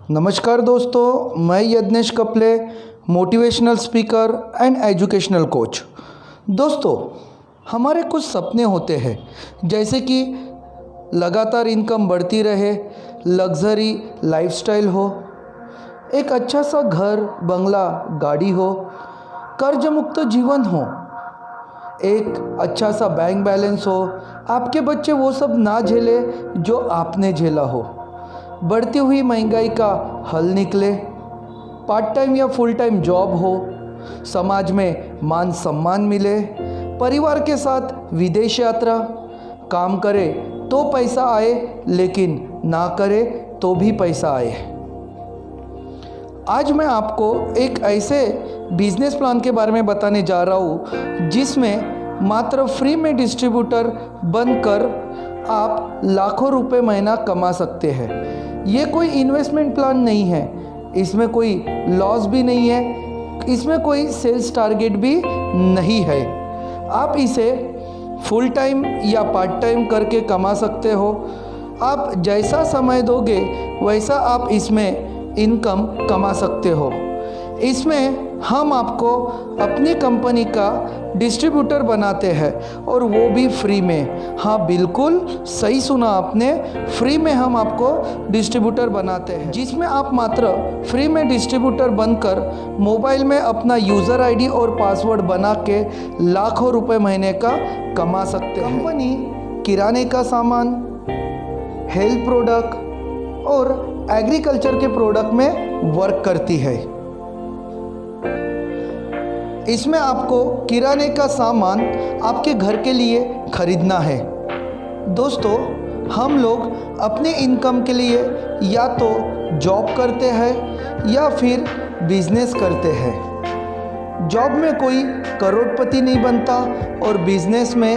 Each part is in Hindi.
नमस्कार दोस्तों, मैं Yagnesh Kapale, motivational speaker and educational coach. दोस्तों, हमारे कुछ सपने होते हैं, जैसे कि लगातार इनकम बढ़ती रहे, लग्जरी लाइफस्टाइल हो, एक अच्छा सा घर, बंगला, गाड़ी हो, कर्ज मुक्त जीवन हो, एक अच्छा सा बैंक बैलेंस हो, आपके बच्चे वो सब ना झेले जो आपने झेला हो, बढ़ती हुई महंगाई का हल निकले, पार्ट टाइम या फुल टाइम जॉब हो, समाज में मान सम्मान मिले, परिवार के साथ विदेश यात्रा, काम करे तो पैसा आए लेकिन ना करे तो भी पैसा आए। आज मैं आपको एक ऐसे बिजनेस प्लान के बारे में बताने जा रहा हूँ जिसमें मात्र फ्री में डिस्ट्रीब्यूटर बनकर आप लाखों रुपए महीना कमा सकते हैं। ये कोई इन्वेस्टमेंट प्लान नहीं है, इसमें कोई लॉस भी नहीं है, इसमें कोई सेल्स टारगेट भी नहीं है। आप इसे फुल टाइम या पार्ट टाइम करके कमा सकते हो। आप जैसा समय दोगे वैसा आप इसमें इनकम कमा सकते हो। इसमें हम आपको अपनी कंपनी का डिस्ट्रीब्यूटर बनाते हैं और वो भी फ्री में। हाँ, बिल्कुल सही सुना आपने, फ्री में हम आपको डिस्ट्रीब्यूटर बनाते हैं, जिसमें आप मात्र फ्री में डिस्ट्रीब्यूटर बनकर मोबाइल में अपना यूज़र आईडी और पासवर्ड बना के लाखों रुपए महीने का कमा सकते हैं। कंपनी किराने का सामान, हेल्थ प्रोडक्ट और एग्रीकल्चर के प्रोडक्ट में वर्क करती है। इसमें आपको किराने का सामान आपके घर के लिए खरीदना है। दोस्तों, हम लोग अपने इनकम के लिए या तो जॉब करते हैं या फिर बिजनेस करते हैं। जॉब में कोई करोड़पति नहीं बनता और बिजनेस में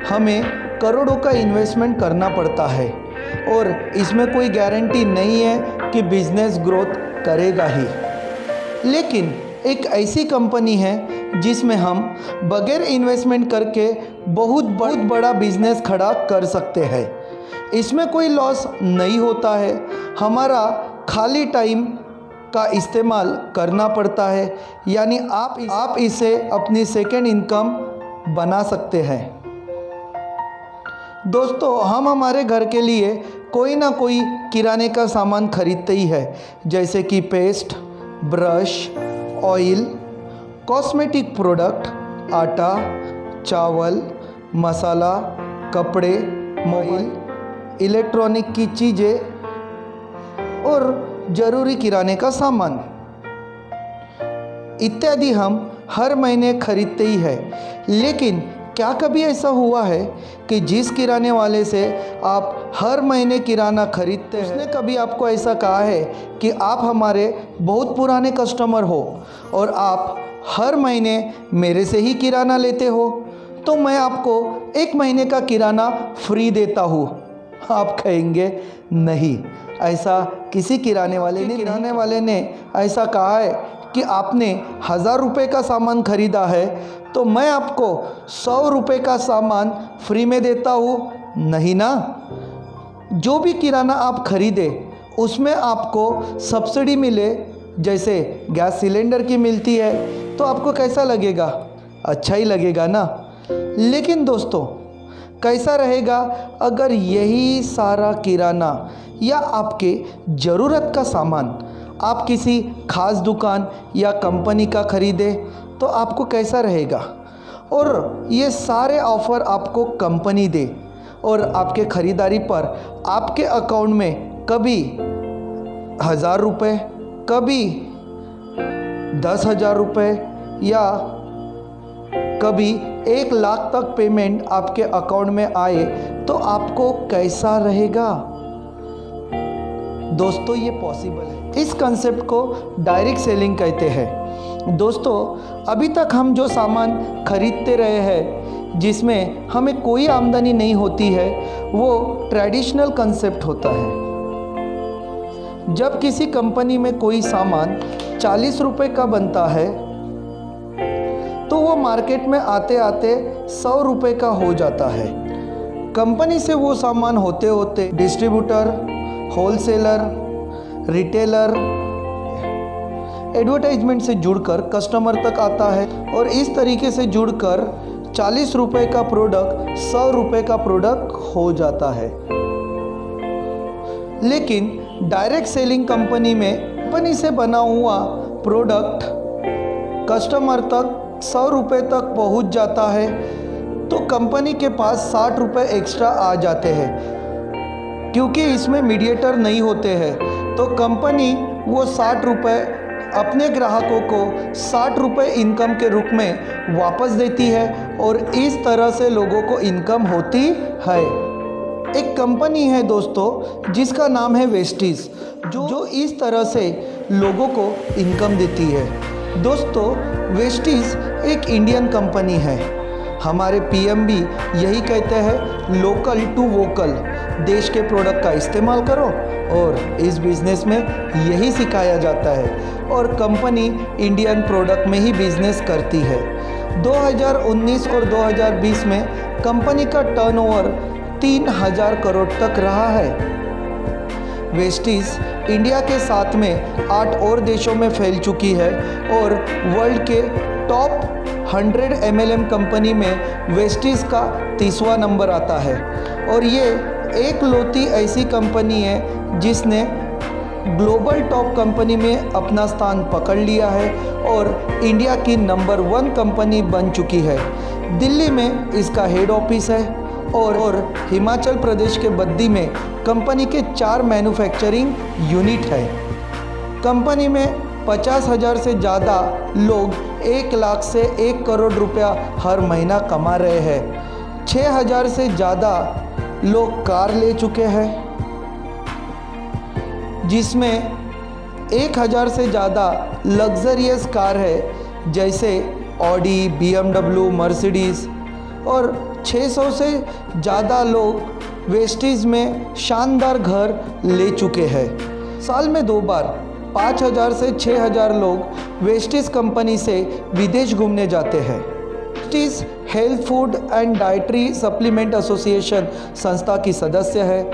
हमें करोड़ों का इन्वेस्टमेंट करना पड़ता है और इसमें कोई गारंटी नहीं है कि बिजनेस ग्रोथ करेगा ही। लेकिन एक ऐसी कंपनी है जिसमें हम बगैर इन्वेस्टमेंट करके बहुत बड़ा बिजनेस खड़ा कर सकते हैं। इसमें कोई लॉस नहीं होता है, हमारा खाली टाइम का इस्तेमाल करना पड़ता है, यानी आप इसे अपनी सेकेंड इनकम बना सकते हैं। दोस्तों, हम हमारे घर के लिए कोई ना कोई किराने का सामान खरीदते ही है, जैसे कि paste, brush, oil, cosmetic product, आटा, चावल, मसाला, कपड़े, मोबाइल, इलेक्ट्रॉनिक की चीज़ें और ज़रूरी किराने का सामान इत्यादि हम हर महीने खरीदते ही है। लेकिन क्या कभी ऐसा हुआ है कि जिस किराने वाले से आप हर महीने किराना खरीदते हैं, उसने कभी आपको ऐसा कहा है कि आप हमारे बहुत पुराने कस्टमर हो और आप हर महीने मेरे से ही किराना लेते हो, तो मैं आपको एक महीने का किराना फ्री देता हूँ? आप कहेंगे नहीं, ऐसा किसी किराने वाले ने ऐसा कहा है कि आपने 1000 रुपये का सामान खरीदा है तो मैं आपको 100 रुपये का सामान फ्री में देता हूँ? नहीं ना। जो भी किराना आप खरीदे उसमें आपको सब्सिडी मिले, जैसे गैस सिलेंडर की मिलती है, तो आपको कैसा लगेगा? अच्छा ही लगेगा ना। लेकिन दोस्तों, कैसा रहेगा अगर यही सारा किराना या आपके ज़रूरत का सामान आप किसी खास दुकान या कंपनी का खरीदे, तो आपको कैसा रहेगा? और ये सारे ऑफ़र आपको कंपनी दे और आपके ख़रीदारी पर आपके अकाउंट में कभी 1000 रुपये, कभी 10,000 रुपये या कभी 1 लाख तक पेमेंट आपके अकाउंट में आए, तो आपको कैसा रहेगा? दोस्तों, ये पॉसिबल है। इस कंसेप्ट को डायरेक्ट सेलिंग कहते हैं। दोस्तों, अभी तक हम जो सामान खरीदते रहे हैं जिसमें हमें कोई आमदनी नहीं होती है, वो ट्रेडिशनल कंसेप्ट होता है। जब किसी कंपनी में कोई सामान 40 रुपये का बनता है तो वो मार्केट में आते आते 100 रुपये का हो जाता है। कंपनी से वो सामान होते होते डिस्ट्रीब्यूटर, होलसेलर, रिटेलर एडवर्टाइजमेंट से जुड़कर कस्टमर तक आता है और इस तरीके से जुड़कर 40 रुपये का प्रोडक्ट 100 रुपये का प्रोडक्ट हो जाता है। लेकिन डायरेक्ट सेलिंग कंपनी से बना हुआ प्रोडक्ट कस्टमर तक 100 रुपये तक पहुंच जाता है तो कंपनी के पास 60 रुपये एक्स्ट्रा आ जाते हैं। क्योंकि इसमें मीडिएटर नहीं होते हैं तो कंपनी वो 60 रुपये अपने ग्राहकों को 60 रुपये इनकम के रूप में वापस देती है और इस तरह से लोगों को इनकम होती है। एक कंपनी है दोस्तों जिसका नाम है वेस्टीज, जो इस तरह से लोगों को इनकम देती है। दोस्तों वेस्टीज एक इंडियन कंपनी है। हमारे पीएम भी यही कहते हैं, लोकल टू वोकल, देश के प्रोडक्ट का इस्तेमाल करो और इस बिज़नेस में यही सिखाया जाता है और कंपनी इंडियन प्रोडक्ट में ही बिज़नेस करती है। 2019 और 2020 में कंपनी का टर्नओवर 3000 करोड़ तक रहा है। वेस्टीज इंडिया के साथ में 8 और देशों में फैल चुकी है और वर्ल्ड के टॉप 100 MLM कंपनी में वेस्टीज का 30वां नंबर आता है और ये एकलौती ऐसी कंपनी है जिसने ग्लोबल टॉप कंपनी में अपना स्थान पकड़ लिया है और इंडिया की नंबर 1 कंपनी बन चुकी है। दिल्ली में इसका हेड ऑफिस है और हिमाचल प्रदेश के बद्दी में कंपनी के 4 मैन्युफैक्चरिंग यूनिट है। कंपनी में 50,000 से ज़्यादा लोग 1 लाख से 1 करोड़ रुपया हर महीना कमा रहे हैं। 6,000 से ज़्यादा लोग कार ले चुके हैं, जिसमें 1,000 से ज़्यादा लग्जरियस कार है जैसे ऑडी, BMW, मर्सिडीज़ और 600 से ज़्यादा लोग वेस्टीज में शानदार घर ले चुके हैं। साल में 2 बार 5,000 से 6,000 लोग वेस्टीज कंपनी से विदेश घूमने जाते हैं। Vestige health food and dietary supplement association संस्था की सदस्य है,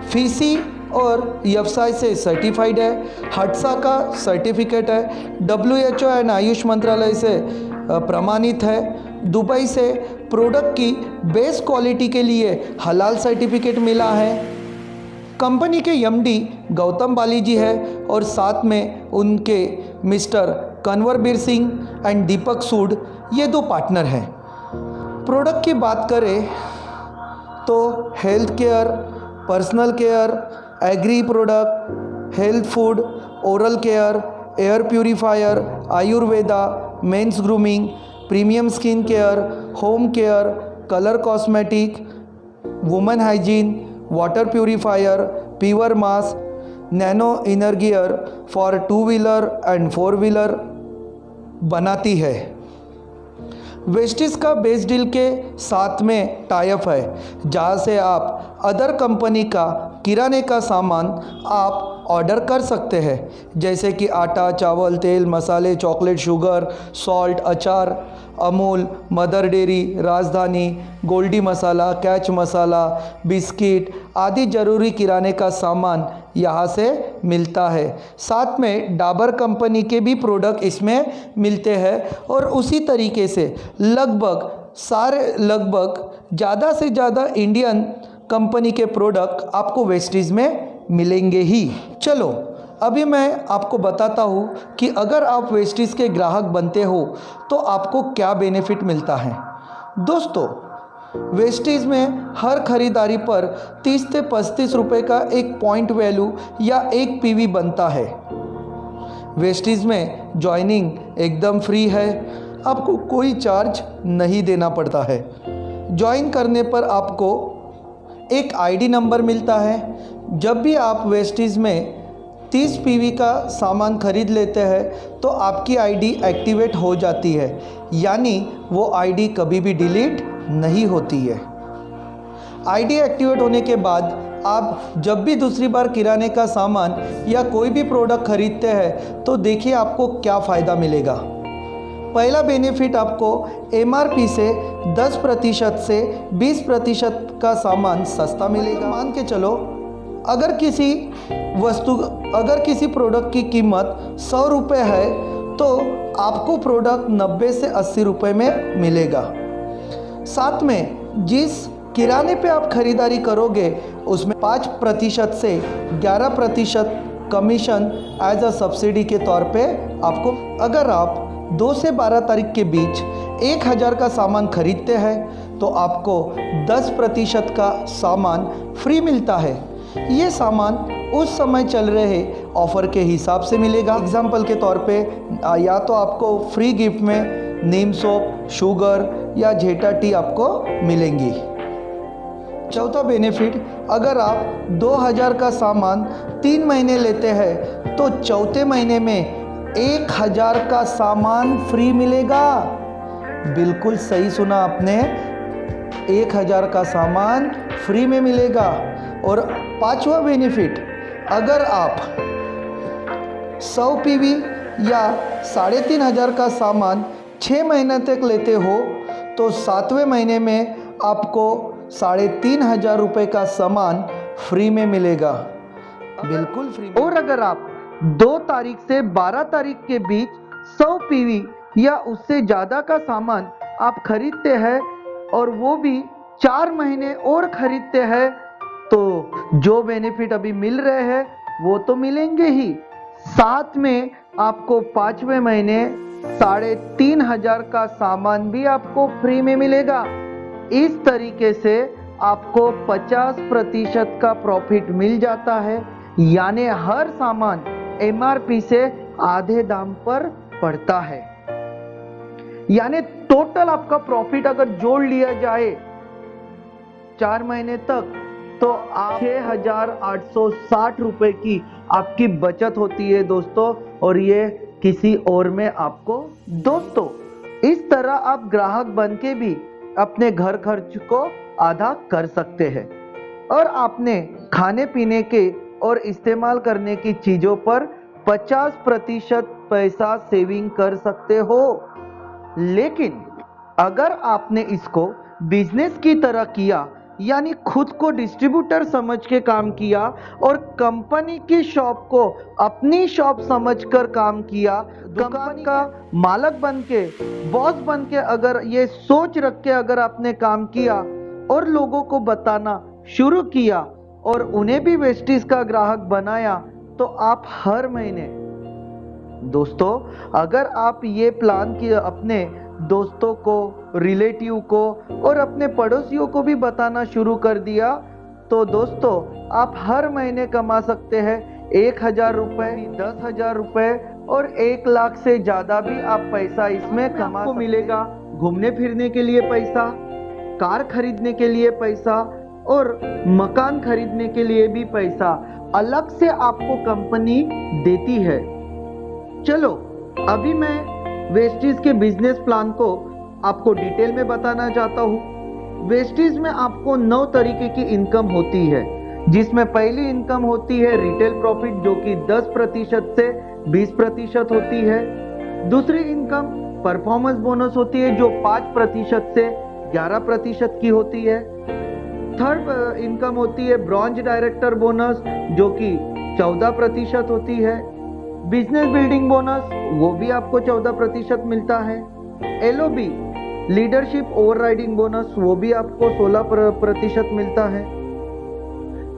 फीसी और व्यवसाय से सर्टिफाइड है, हट्सा का सर्टिफिकेट है, WHO एंड आयुष मंत्रालय से प्रमाणित है, दुबई से प्रोडक्ट की बेस्ट क्वालिटी के लिए हलाल सर्टिफिकेट मिला है। कंपनी के MD गौतम बालीजी है और साथ में उनके मिस्टर कन्वरबीर सिंह एंड दीपक सूड, ये 2 पार्टनर हैं। प्रोडक्ट की बात करें तो health care, personal care, agri product, health food, oral care, air purifier, Ayurveda, men's grooming, premium skin care, home care, colour cosmetic, women hygiene, water purifier, पीवर mask, nano inner gear for 2 wheeler and 4 wheeler बनाती है। वेस्टीज का बेस डील के साथ में टाइप है, जहाँ से आप अदर कंपनी का किराने का सामान आप ऑर्डर कर सकते हैं, जैसे कि आटा, चावल, तेल, मसाले, चॉकलेट, शुगर, सॉल्ट, अचार, अमूल, मदर डेयरी, राजधानी, गोल्डी मसाला, कैच मसाला, बिस्किट आदि ज़रूरी किराने का सामान यहाँ से मिलता है। साथ में डाबर कंपनी के भी प्रोडक्ट इसमें मिलते हैं और उसी तरीके से लगभग ज़्यादा से ज़्यादा इंडियन कंपनी के प्रोडक्ट आपको वेस्टीज में मिलेंगे ही। चलो अभी मैं आपको बताता हूँ कि अगर आप वेस्टीज के ग्राहक बनते हो तो आपको क्या बेनिफिट मिलता है। दोस्तों वेस्टीज में हर खरीदारी पर 30 से 35 रुपये का एक पॉइंट वैल्यू या एक PV बनता है। वेस्टीज में ज्वाइनिंग एकदम फ्री है, आपको कोई चार्ज नहीं देना पड़ता है। ज्वाइन करने पर आपको एक ID नंबर मिलता है। जब भी आप वेस्टीज में 30 PV का सामान खरीद लेते हैं तो आपकी ID एक्टिवेट हो जाती है, यानी वो ID कभी भी डिलीट नहीं होती है। ID एक्टिवेट होने के बाद आप जब भी दूसरी बार किराने का सामान या कोई भी प्रोडक्ट खरीदते हैं तो देखिए आपको क्या फ़ायदा मिलेगा। पहला बेनिफिट आपको MRP से 10% से 20% का सामान सस्ता मिलेगा। मान के चलो अगर किसी प्रोडक्ट की कीमत 100 रुपये है तो आपको प्रोडक्ट 90 से 80 रुपये में मिलेगा। साथ में जिस किराने पे आप खरीदारी करोगे उसमें 5% से 11% कमीशन एज अ सब्सिडी के तौर पे आपको, अगर आप 2 से 12 तारीख के बीच 1000 का सामान खरीदते हैं तो आपको 10% का सामान फ्री मिलता है। ये सामान उस समय चल रहे ऑफ़र के हिसाब से मिलेगा। एग्जाम्पल के तौर पे या तो आपको फ्री गिफ्ट में नीम सोप, शुगर या जेटा टी आपको मिलेंगी। चौथा बेनिफिट, अगर आप 2000 का सामान 3 महीने लेते हैं तो चौथे महीने में 1000 का सामान फ्री मिलेगा। बिल्कुल सही सुना आपने, 1000 का सामान फ्री में मिलेगा। और पांचवा बेनिफिट, अगर आप 100 पीवी या 3500 का सामान 6 महीने तक लेते हो तो 7वें महीने में आपको 3500 रुपये का सामान फ्री में मिलेगा, बिल्कुल फ्री। और अगर आप 2 तारीख से 12 तारीख के बीच 100 पीवी या उससे ज़्यादा का सामान आप खरीदते हैं और वो भी 4 महीने और खरीदते हैं तो जो बेनिफिट अभी मिल रहे हैं वो तो मिलेंगे ही, साथ में आपको 5वें महीने 3500 का सामान भी आपको फ्री में मिलेगा। इस तरीके से आपको 50% का प्रॉफिट मिल जाता है, यानी हर सामान MRP से आधे दाम पर पड़ता है। यानी टोटल आपका प्रॉफिट अगर जोड़ लिया जाए 4 महीने तक तो 6860 रुपए की आपकी बचत होती है दोस्तों, और ये किसी और में आपको, दोस्तों इस तरह आप ग्राहक बन के भी अपने घर खर्च को आधा कर सकते हैं और आपने खाने पीने के और इस्तेमाल करने की चीजों पर 50% पैसा सेविंग कर सकते हो। लेकिन अगर आपने इसको बिजनेस की तरह किया, यानी खुद को डिस्ट्रीब्यूटर समझ के काम किया और कंपनी की शॉप को अपनी शॉप समझकर काम किया, दुकान का मालिक बन के, बॉस बन के, अगर ये सोच रख के अगर आपने काम किया और लोगों को बताना शुरू किया और उन्हें भी वेस्टीज का ग्राहक बनाया तो आप हर महीने, दोस्तों अगर आप ये प्लान किया, अपने दोस्तों को, रिलेटिव को और अपने पड़ोसियों को भी बताना शुरू कर दिया तो दोस्तों आप हर महीने कमा सकते हैं 1000 रुपये, 10,000 रुपये और 1 लाख से ज़्यादा भी आप पैसा इसमें कमा को मिलेगा। घूमने फिरने के लिए पैसा, कार खरीदने के लिए पैसा और मकान खरीदने के लिए भी पैसा अलग से आपको कंपनी देती है। चलो अभी मैं वेस्टीज के बिजनेस प्लान को आपको डिटेल में बताना चाहता हूँ। वेस्टीज में आपको 9 तरीके की इनकम होती है, जिसमें पहली इनकम होती है रिटेल प्रॉफिट जो कि 10% से 20% होती है। दूसरी इनकम परफॉर्मेंस बोनस होती है जो 5% से 11% की होती है। थर्ड इनकम होती है ब्रॉन्ज डायरेक्टर बोनस जो कि 14% होती है। बिजनेस बिल्डिंग बोनस वो भी आपको 14% मिलता है। LOB लीडरशिप ओवरराइडिंग बोनस वो भी आपको 16% मिलता है।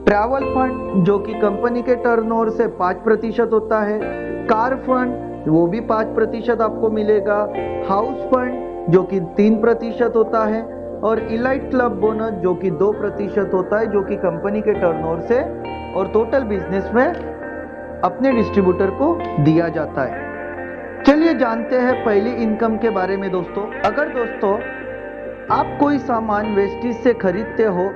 ट्रैवल फंड जो कि कंपनी के टर्नओवर से 5% होता है। कार फंड वो भी 5% आपको मिलेगा। हाउस फंड जो कि 3% होता है और इलाइट क्लब बोनस जो कि 2% होता है, जो कि कंपनी के टर्नओवर से और टोटल बिजनेस में अपने डिस्ट्रीब्यूटर को दिया जाता है। चलिए जानते हैं पहली इनकम के बारे में दोस्तों। अगर दोस्तों आप कोई सामान वेस्टीज से खरीदते हो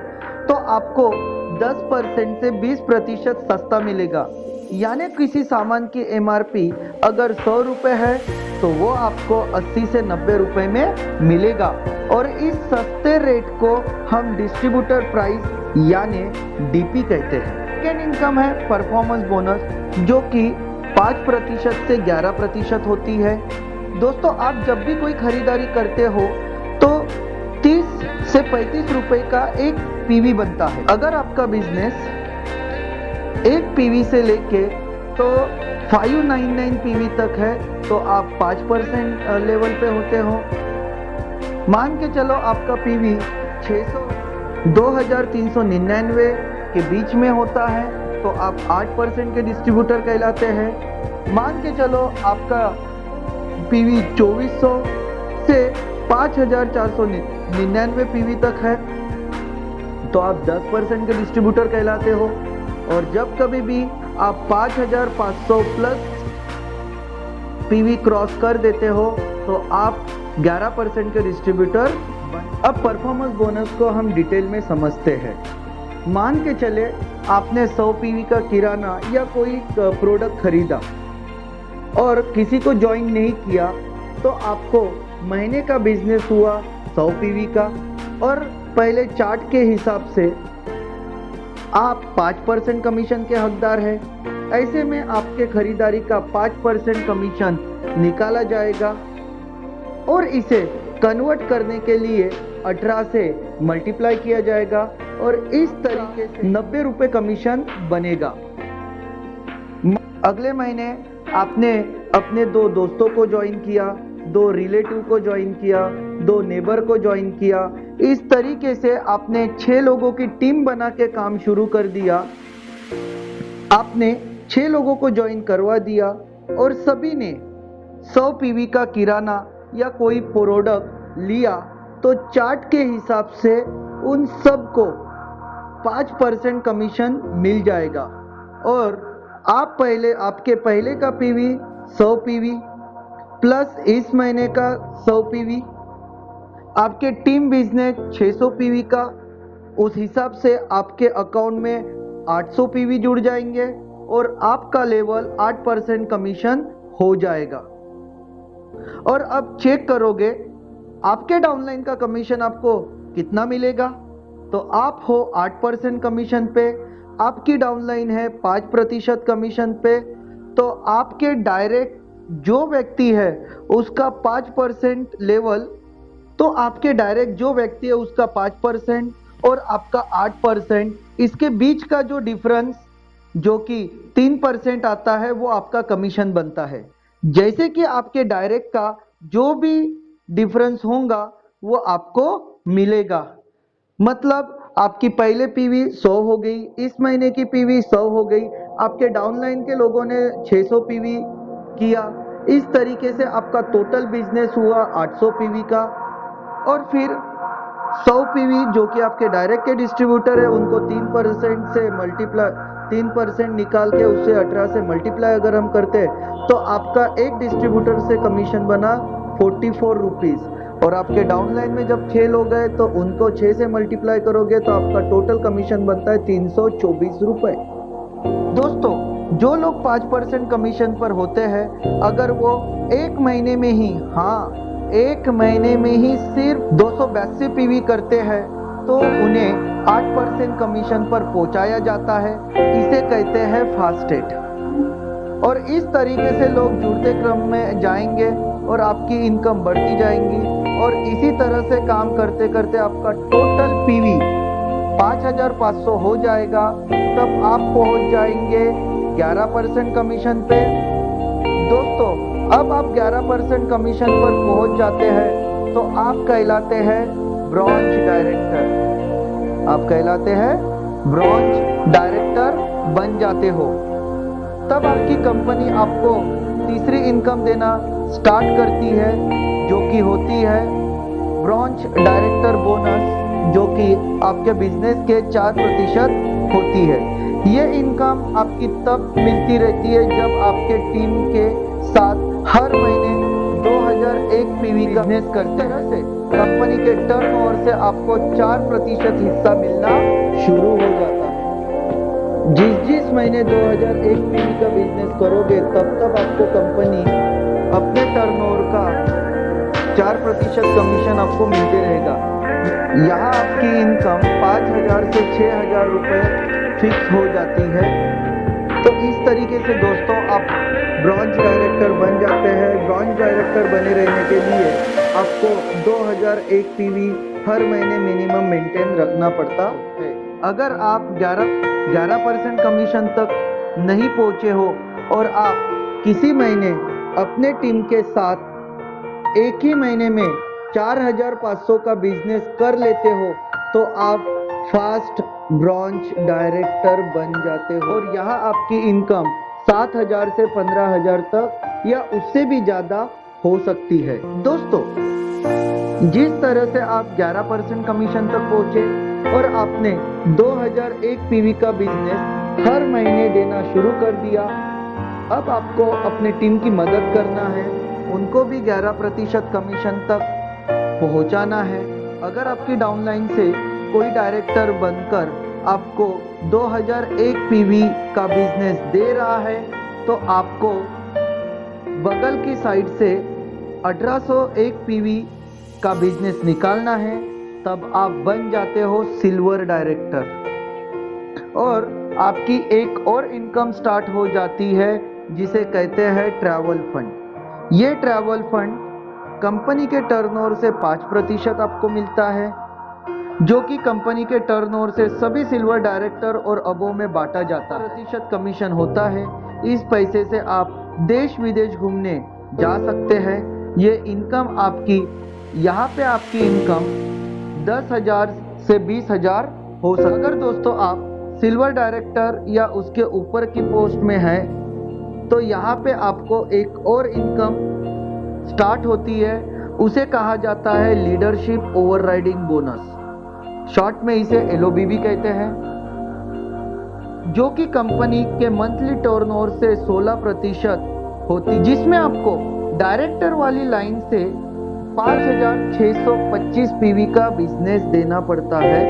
तो आपको 10% से 20% सस्ता मिलेगा, यानी किसी सामान की MRP अगर 100 रुपये है तो वो आपको 80 से 90 रुपये में मिलेगा और इस सस्ते रेट को हम डिस्ट्रीब्यूटर प्राइस यानी DP कहते हैं। सेकेंड इनकम है परफॉर्मेंस बोनस जो कि 5% से 11% होती है। दोस्तों आप जब भी कोई खरीदारी करते हो तो 30 से 35 रुपए का एक PV बनता है। अगर आपका बिजनेस 1 पीवी से लेके तो 599 पीवी तक है, तो आप 5% लेवल पे होते हो। मान के चलो आपका पीवी 2399 के बीच में होता है, तो आप 8% के डिस्ट्रीब्यूटर कहलाते हैं। मान के चलो आपका पीवी 2400 से 5499 पीवी तक है, तो आप 10% के डिस्ट्रीब्यूटर कहलाते हो। और जब कभी भी आप 5500 प्लस पीवी क्रॉस कर देते हो तो आप 11% के डिस्ट्रीब्यूटर। अब परफॉर्मेंस बोनस को हम डिटेल में समझते हैं। मान के चले आपने 100 पीवी का किराना या कोई प्रोडक्ट खरीदा और किसी को ज्वाइन नहीं किया, तो आपको महीने का बिजनेस हुआ 100 पीवी का, और पहले चार्ट के हिसाब से आप 5% कमीशन के हकदार हैं। ऐसे में आपके खरीदारी का 5% कमीशन निकाला जाएगा और इसे कन्वर्ट करने के लिए 18 से मल्टीप्लाई किया जाएगा और इस तरीके से 90 रुपये कमीशन बनेगा। अगले महीने आपने अपने 2 दोस्तों को ज्वाइन किया, 2 रिलेटिव को ज्वाइन किया, 2 नेबर को ज्वाइन किया। इस तरीके से आपने 6 लोगों की टीम बना के काम शुरू कर दिया। आपने 6 लोगों को ज्वाइन करवा दिया और सभी ने 100 पीवी का किराना या कोई प्रोडक्ट लिया, तो चार्ट के हिसाब से उन सबको 5% कमीशन मिल जाएगा। और आपके पहले का पीवी 100 पीवी प्लस इस महीने का 100 पीवी, आपके टीम बिजनेस 600 पीवी का, उस हिसाब से आपके अकाउंट में 800 पीवी जुड़ जाएंगे और आपका लेवल 8% कमीशन हो जाएगा। और अब चेक करोगे आपके डाउनलाइन का कमीशन आपको कितना मिलेगा, तो आप हो 8% कमीशन पे, आपकी डाउनलाइन है 5% कमीशन पे, तो आपके डायरेक्ट जो व्यक्ति है उसका 5% लेवल, तो आपके डायरेक्ट जो व्यक्ति है उसका 5% और आपका 8%, इसके बीच का जो डिफरेंस जो कि 3% आता है वो आपका कमीशन बनता है। जैसे कि आपके डायरेक्ट का जो भी डिफरेंस होगा वो आपको मिलेगा। मतलब आपकी पहले पीवी 100 हो गई, इस महीने की पीवी 100 हो गई, आपके डाउनलाइन के लोगों ने 600 पीवी किया, इस तरीके से आपका टोटल बिजनेस हुआ 800 पीवी का। और फिर 100 पीवी जो कि आपके डायरेक्ट के डिस्ट्रीब्यूटर है उनको 3% से मल्टीप्लाई 3% निकाल के उससे 18 से मल्टीप्लाई अगर हम करते हैं तो आपका एक डिस्ट्रीब्यूटर से कमीशन बना 44 रुपीज़। और आपके डाउनलाइन में जब 6 लोग गए तो उनको 6 से मल्टीप्लाई करोगे तो आपका टोटल कमीशन बनता है 324 रुपये। दोस्तों, जो लोग 5% कमीशन पर होते हैं, अगर वो एक महीने में ही, एक महीने में ही सिर्फ 282 पीवी करते हैं तो उन्हें 8% कमीशन पर पहुंचाया जाता है। इसे कहते हैं फास्टेट। और इस तरीके से लोग जुड़ते क्रम में जाएंगे और आपकी इनकम बढ़ती जाएंगी और इसी तरह से काम करते करते आपका टोटल पीवी 5500 हो जाएगा। तब आप पहुंच जाएंगे 11% कमीशन पे। दोस्तों, अब आप 11% कमीशन पर पहुंच जाते हैं तो आप कहलाते हैं ब्रॉन्ज डायरेक्टर। आप कहलाते हैं ब्रॉन्ज डायरेक्टर बन जाते हो। तब आपकी कंपनी आपको तीसरी इनकम देना स्टार्ट करती है जो कि होती है ब्रॉन्ज डायरेक्टर बोनस, जो कि आपके बिजनेस के 4% होती है। ये इनकम आपकी तब मिलती रहती है जब आपके टीम के साथ हर महीने 2001 पीवी का बिजनेस करते रहते, कंपनी के टर्नओवर से आपको 4% हिस्सा मिलना शुरू हो जाता है। जिस महीने 2001 पीवी का बिजनेस करोगे तब आपको कंपनी अपने टर्नओवर का 4% कमीशन आपको मिलते रहेगा। यहाँ आपकी इनकम 5000 से 6000 रुपये फिक्स हो जाती है। तो इस तरीके से दोस्तों आप ब्रॉन्ज डायरेक्टर बन जाते हैं। ब्रॉन्ज डायरेक्टर बने रहने के लिए आपको 2001 पीवी हर महीने मिनिमम मेंटेन रखना पड़ता है। अगर आप 11% कमीशन तक नहीं पहुंचे हो और आप किसी महीने अपने टीम के साथ एक ही महीने में 4,500 का बिजनेस कर लेते हो तो आप फास्ट ब्रांच डायरेक्टर बन जाते हो और यहाँ आपकी इनकम 7,000 से 15,000 तक या उससे भी ज़्यादा हो सकती है। दोस्तों, जिस तरह से आप 11% कमीशन तक पहुंचे और आपने 2001 पीवी का बिजनेस हर महीने देना शुरू कर दिया, अब आपको अपने टीम की मदद करना है, उनको भी 11% कमीशन तक पहुंचाना है। अगर आपकी डाउनलाइन से कोई डायरेक्टर बनकर आपको 2001 पीवी का बिजनेस दे रहा है तो आपको बगल की साइड से 1801 पीवी का बिजनेस निकालना है, तब आप बन जाते हो सिल्वर डायरेक्टर और आपकी एक और इनकम स्टार्ट हो जाती है जिसे कहते हैं ट्रैवल फंड। ये ट्रैवल फंड कंपनी के टर्नओवर से 5% आपको मिलता है, जो कि कंपनी के टर्नओवर से सभी सिल्वर डायरेक्टर और अबोव में बांटा जाता है। 5% कमीशन होता है। इस पैसे से आप देश विदेश घूमने जा सकते हैं। ये इनकम आपकी, यहाँ पे आपकी इनकम 10,000 से 20,000 हो सकती है। अगर दोस्तों आप सिल्वर डायरेक्टर या उसके ऊपर की पोस्ट में है तो यहाँ पे आपको एक और इनकम स्टार्ट होती है, उसे कहा जाता है लीडरशिप ओवरराइडिंग बोनस, शॉर्ट में इसे LOB कहते हैं, जो कि कंपनी के मंथली टर्नओवर से 16% होती, जिसमें आपको डायरेक्टर वाली लाइन से 5,625 पीवी का बिजनेस देना पड़ता है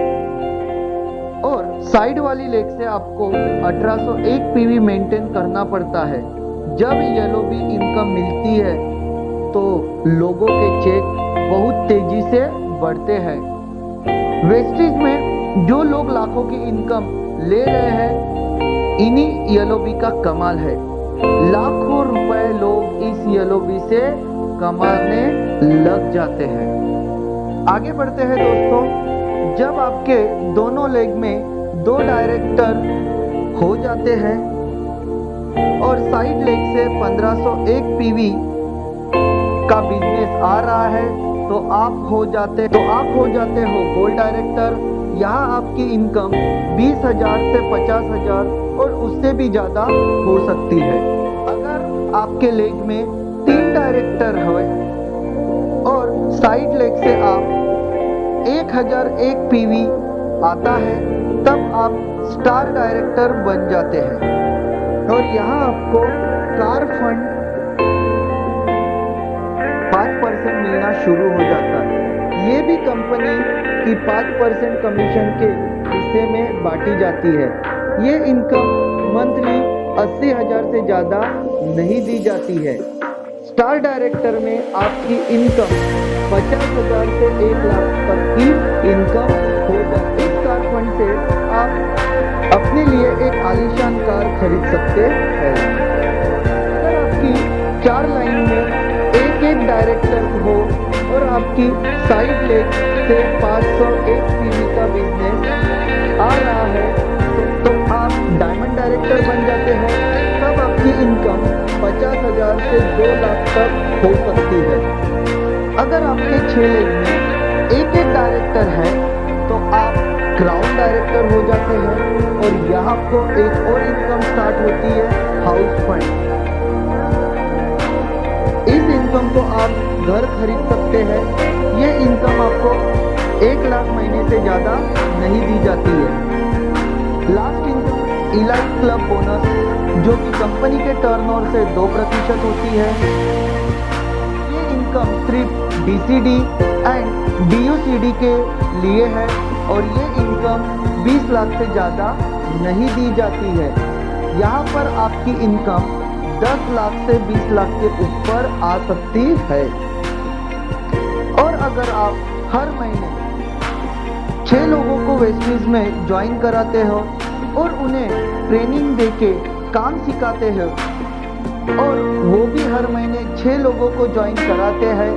और साइड वाली लेग से आपको 1801 पीवी मेंटेन करना पड़ता है। जब LOB इनकम मिलती है तो लोगों के चेक बहुत तेजी से बढ़ते हैं। वेस्टेज में जो लोग लाखों की इनकम ले रहे हैं, इन्हीं LOB का कमाल है। लाखों रुपए लोग इस LOB से कमाने लग जाते हैं। आगे बढ़ते हैं दोस्तों, जब आपके दोनों लेग में 2 डायरेक्टर हो जाते हैं और साइड लेग से 1501 पीवी का बिजनेस आ रहा है तो आप हो जाते हो गोल्ड डायरेक्टर। यहाँ आपकी इनकम 20,000 से 50,000 और उससे भी ज़्यादा हो सकती है। अगर आपके लेग में 3 डायरेक्टर है और साइड लेग से आप 1,001 पीवी आता है, तब आप स्टार डायरेक्टर बन जाते हैं और यहाँ आपको कार फंड 5% मिलना शुरू हो जाता है। ये भी कंपनी की 5% कमीशन के हिस्से में बांटी जाती है। ये इनकम मंथली 80,000 से ज़्यादा नहीं दी जाती है। स्टार डायरेक्टर में आपकी इनकम 50,000 से 1 लाख तक की इनकम हो जाती है। इस कार फंड से आप अपने लिए एक आलीशान कार खरीद सकते हैं। अगर आपकी 4 लाइन में एक डायरेक्टर हो और आपकी साइड लेग से 501 पीवी का बिजनेस आ रहा है तो आप डायमंड डायरेक्टर बन जाते हैं। तब आपकी इनकम 50,000 से 2 लाख तक हो सकती है। अगर आपके 6 लेग में एक डायरेक्टर है तो आप क्राउन डायरेक्टर हो जाते हैं और यहाँ आपको एक और इनकम स्टार्ट होती है, हाउस फंड। इस इनकम को आप घर खरीद सकते हैं। ये इनकम आपको 1 लाख महीने से ज़्यादा नहीं दी जाती है। Last income elite club bonus, जो कि कंपनी के टर्नओवर से 2% होती है। ये इनकम सिर्फ DCD एंड DUCD के लिए है और ये इनकम 20 लाख से ज़्यादा नहीं दी जाती है। यहाँ पर आपकी इनकम 10 लाख से 20 लाख के ऊपर आ सकती है। और अगर आप हर महीने 6 लोगों को वेस्टेज में ज्वाइन कराते हो और उन्हें ट्रेनिंग देके काम सिखाते हो और वो भी हर महीने 6 लोगों को ज्वाइन कराते हैं,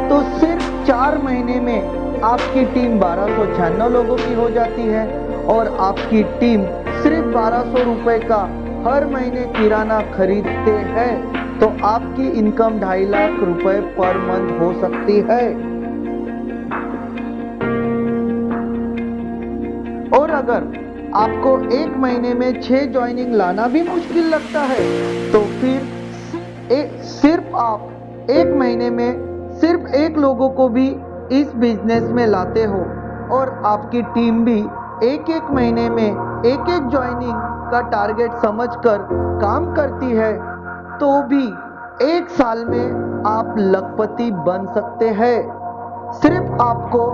तो सिर्फ 4 महीने में आपकी टीम 1296 लोगों की हो जाती है और आपकी टीम सिर्फ 1200 रुपए का हर महीने किराना खरीदते हैं तो आपकी इनकम 2.5 लाख रुपए पर मंथ हो सकती है। और अगर आपको एक महीने में 6 ज्वाइनिंग लाना भी मुश्किल लगता है तो फिर सिर्फ आप एक महीने में सिर्फ 1 लोगों को भी इस बिजनेस में लाते हो और आपकी टीम भी एक महीने में एक ज्वाइनिंग का टारगेट समझकर काम करती है तो भी 1 साल में आप लखपति बन सकते हैं। सिर्फ आपको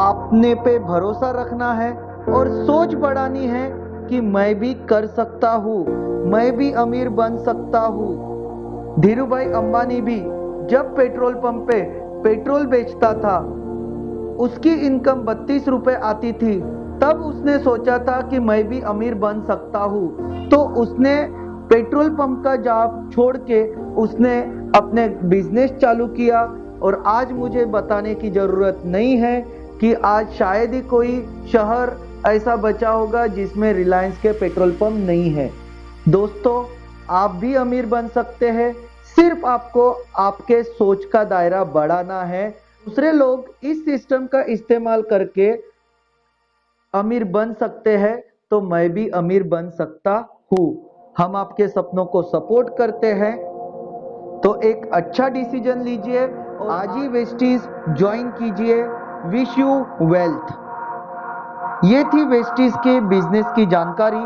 अपने पे भरोसा रखना है और सोच बढ़ानी है कि मैं भी कर सकता हूँ, मैं भी अमीर बन सकता हूँ। धीरूभाई अंबानी भी जब पेट्रोल पंप पे पेट्रोल बेचता था उसकी इनकम 32 रुपए आती थी, तब उसने सोचा था कि मैं भी अमीर बन सकता हूँ तो उसने पेट्रोल पंप का जॉब छोड़ के उसने अपने बिजनेस चालू किया। और आज मुझे बताने की ज़रूरत नहीं है कि आज शायद ही कोई शहर ऐसा बचा होगा जिसमें रिलायंस के पेट्रोल पंप नहीं है। दोस्तों, आप भी अमीर बन सकते हैं, सिर्फ आपको आपके सोच का दायरा बढ़ाना है। दूसरे लोग इस सिस्टम का इस्तेमाल करके अमीर बन सकते हैं तो मैं भी अमीर बन सकता हूँ। हम आपके सपनों को सपोर्ट करते हैं तो एक अच्छा डिसीजन लीजिए और आज ही वेस्टीज ज्वाइन कीजिए। Wish you wealth. ये थी वेस्टीज के बिजनेस की जानकारी।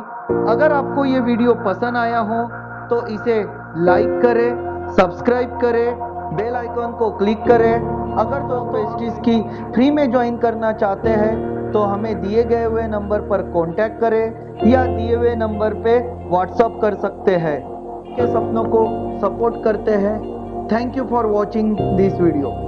अगर आपको ये वीडियो पसंद आया हो तो इसे लाइक करें, सब्सक्राइब करें, बेल आइकन को क्लिक करें। अगर दोस्तों वेस्टीज की फ्री में ज्वाइन करना चाहते हैं तो हमें दिए गए हुए नंबर पर कांटेक्ट करें या दिए हुए नंबर पे व्हाट्सअप कर सकते हैं। के सपनों को सपोर्ट करते हैं। Thank you for watching this video.